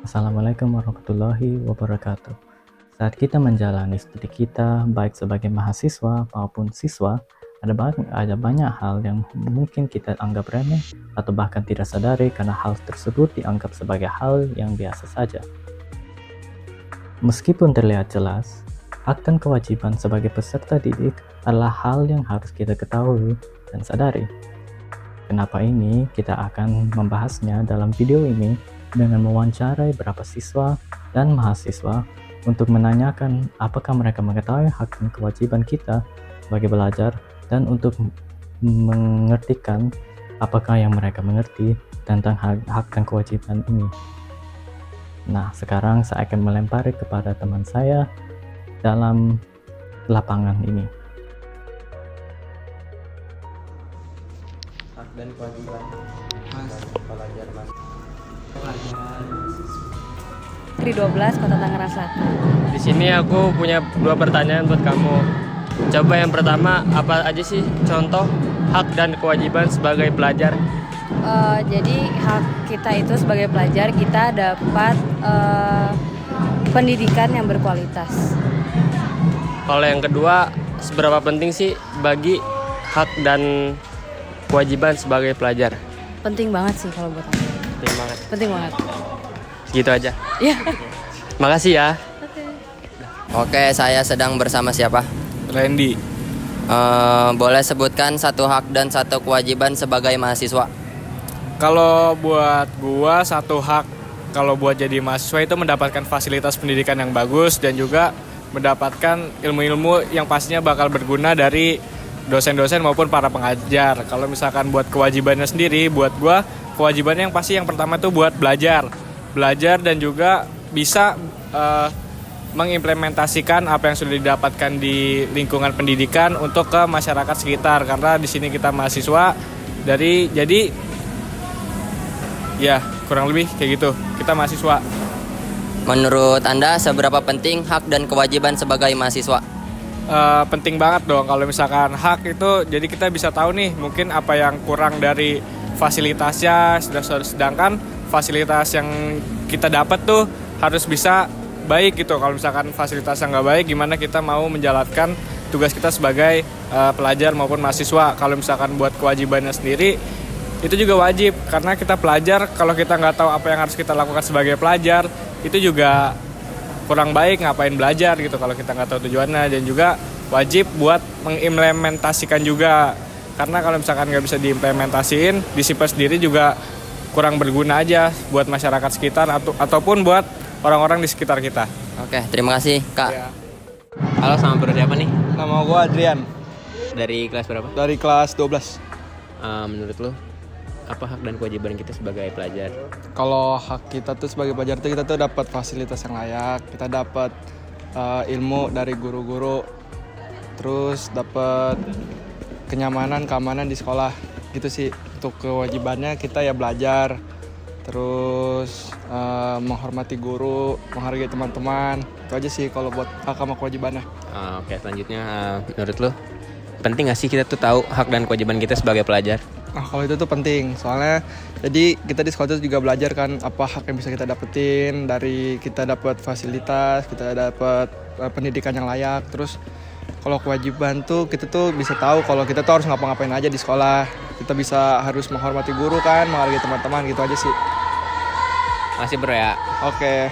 Assalamualaikum warahmatullahi wabarakatuh. Saat kita menjalani studi kita, baik sebagai mahasiswa maupun siswa, ada banyak hal yang mungkin kita anggap remeh atau bahkan tidak sadari karena hal tersebut dianggap sebagai hal yang biasa saja. Meskipun terlihat jelas, hak dan kewajiban sebagai peserta didik adalah hal yang harus kita ketahui dan sadari. Kenapa ini? Kita akan membahasnya dalam video ini dengan mewawancarai beberapa siswa dan mahasiswa untuk menanyakan apakah mereka mengetahui hak dan kewajiban kita sebagai belajar dan untuk mengertikan apakah yang mereka mengerti tentang hak dan kewajiban ini. Nah, sekarang saya akan melempari kepada teman saya dalam lapangan ini. Hak dan kewajiban pelajar mas. Negeri 12 Kota Tangerang Selatan. Di sini aku punya dua pertanyaan buat kamu. Coba yang pertama, apa aja sih contoh hak dan kewajiban sebagai pelajar? Jadi hak kita itu sebagai pelajar, kita dapat pendidikan yang berkualitas. Kalau yang kedua, seberapa penting sih bagi hak dan kewajiban sebagai pelajar? Penting banget sih kalau buat aku. Penting banget. Penting banget. Segitu aja. Ya. Makasih ya. Oke, saya sedang bersama siapa? Randy. Boleh sebutkan satu hak dan satu kewajiban sebagai mahasiswa. Kalau buat gua satu hak kalau buat jadi mahasiswa itu mendapatkan fasilitas pendidikan yang bagus dan juga mendapatkan ilmu-ilmu yang pastinya bakal berguna dari dosen-dosen maupun para pengajar. Kalau misalkan buat kewajibannya sendiri, buat gua kewajibannya yang pasti yang pertama itu buat belajar dan juga bisa mengimplementasikan apa yang sudah didapatkan di lingkungan pendidikan untuk ke masyarakat sekitar, karena di sini kita mahasiswa jadi ya kurang lebih kayak gitu, kita mahasiswa. Menurut Anda seberapa penting hak dan kewajiban sebagai mahasiswa? Penting banget dong. Kalau misalkan hak itu jadi kita bisa tahu nih mungkin apa yang kurang dari fasilitasnya, sedangkan fasilitas yang kita dapat tuh harus bisa baik gitu. Kalau misalkan fasilitas yang nggak baik, gimana kita mau menjalankan tugas kita sebagai pelajar maupun mahasiswa. Kalau misalkan buat kewajibannya sendiri, itu juga wajib karena kita pelajar. Kalau kita nggak tahu apa yang harus kita lakukan sebagai pelajar, itu juga kurang baik, ngapain belajar gitu kalau kita nggak tahu tujuannya. Dan juga wajib buat mengimplementasikan juga, karena kalau misalkan nggak bisa diimplementasiin, disiplin sendiri juga kurang berguna aja buat masyarakat sekitar ataupun buat orang-orang di sekitar kita. Oke, terima kasih Kak. Ya. Halo, sama bro siapa nih? Nama gue Adrian, Dari kelas berapa? dari kelas 12. Menurut lo, apa hak dan kewajiban kita sebagai pelajar? Kalau hak kita tuh sebagai pelajar tuh kita tuh dapat fasilitas yang layak, kita dapat ilmu dari guru-guru, terus dapat keamanan di sekolah gitu sih. Untuk kewajibannya kita ya belajar, terus menghormati guru, menghargai teman-teman. Itu aja sih kalau buat hak sama kewajibannya. Oke, selanjutnya menurut lo, penting nggak sih kita tuh tahu hak dan kewajiban kita sebagai pelajar? Nah, kalau itu tuh penting, soalnya jadi kita di sekolah itu juga belajar kan apa hak yang bisa kita dapetin dari kita dapat fasilitas, kita dapat pendidikan yang layak. Terus kalau kewajiban tuh kita tuh bisa tahu kalau kita tuh harus ngapa-ngapain aja di sekolah. Kita bisa harus menghormati guru kan, menghargai teman-teman, gitu aja sih. Masih bro ya? Oke.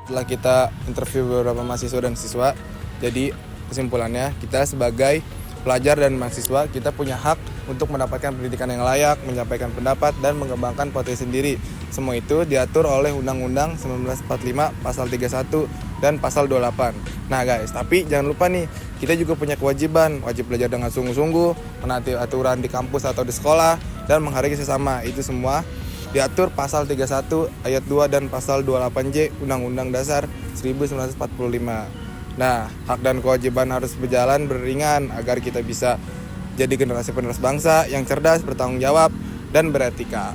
Setelah kita interview beberapa mahasiswa dan siswa, jadi kesimpulannya kita sebagai pelajar dan mahasiswa kita punya hak untuk mendapatkan pendidikan yang layak, menyampaikan pendapat dan mengembangkan potensi sendiri. Semua itu diatur oleh Undang-Undang 1945 Pasal 31 dan Pasal 28. Nah guys, tapi jangan lupa nih, kita juga punya kewajiban, wajib belajar dengan sungguh-sungguh, menaati aturan di kampus atau di sekolah, dan menghargai sesama. Itu semua diatur Pasal 31 Ayat 2 dan Pasal 28J Undang-Undang Dasar 1945. Nah, hak dan kewajiban harus berjalan beriringan agar kita bisa jadi generasi penerus bangsa yang cerdas, bertanggung jawab, dan beretika.